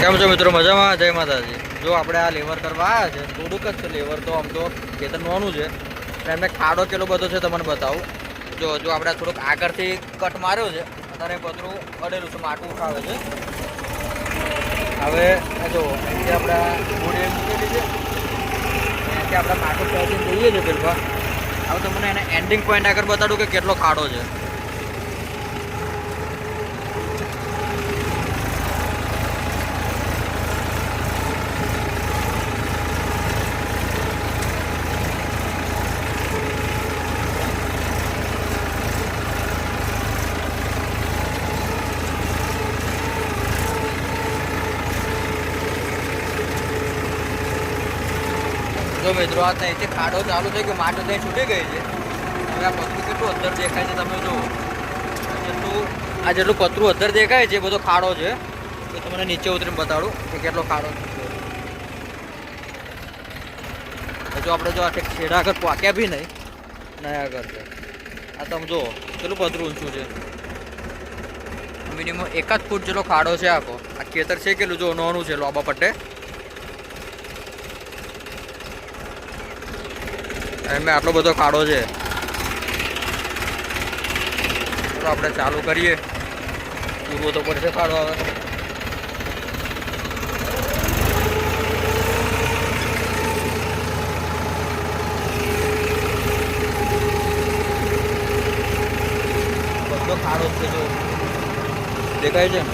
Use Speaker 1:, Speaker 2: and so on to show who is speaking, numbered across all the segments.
Speaker 1: કેમ છો મિત્રો? મજામાં? જય માતાજી. જો આપણે આ લેવર કરવા આવ્યા છે, થોડુંક જ છે લેવર, તો આમ તો ખેતર નોનું છે. એમને ખાડો કેટલો બધો છે તમને બતાવું. જો આપણે થોડુંક આગળથી કટ માર્યો છે, અત્યારે પતરું અડેલું છે, માટું ઉઠાવે છે. હવે જો અહીંથી આપણે ગોળી મૂકેલી છે, અહીંથી આપણે માટું ખેંચીને જઈએ છીએ પેલવા. હવે તમને એને એન્ડિંગ પોઈન્ટ આગળ બતાડું કે કેટલો ખાડો છે. જો મિત્રો આ ત્યાંથી ખાડો ચાલુ થઈ ગયો, માટો ત્યાં છૂટી ગઈ છે. હવે આ પતરું કેટલું અંદર દેખાય છે તમે જુઓ. જેટલું પતરું અંદર દેખાય છે એ બધો ખાડો છે. તો તમને નીચે ઉતરીને બતાડું કે કેટલો ખાડો છે. જો આપણે જો આ છેડા આગળ પાક્યા બી નહીં નયા આગળ છે. આ તમે જુઓ કેટલું પતરું ઊંચું છે. મિનિમમ 1 જ ફૂટ જેટલો ખાડો છે આખો. આ ખેતર છે કેટલું જો નોનું છે, લોબા પટ્ટે. એમ આટલો બધો ખાડો છે. તો આપણે ચાલુ કરીએ. પૂરવો તો પડશે ખાડો. હવે બધો ખાડો છે જો દેખાય છે ને.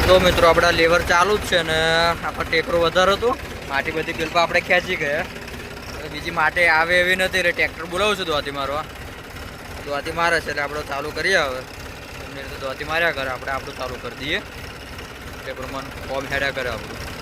Speaker 1: તો મિત્રો આપણા લેવર ચાલુ જ છે ને આપણે ટેકરો વધારો હતો, માટી બધી પેલપા આપણે ખેંચી ગયા. બીજી માટે આવે એવી નથી એટલે ટ્રેક્ટર બોલાવું છું દ્વાતી મારવા. દ્વાતી મારે છે એટલે આપણે ચાલુ કરીએ. હવે દ્વાતી માર્યા કરે, આપણે આપણું ચાલુ કરી દઈએ. તે પ્રમાણે ફોર્મ હેડ્યા કરે આપણું.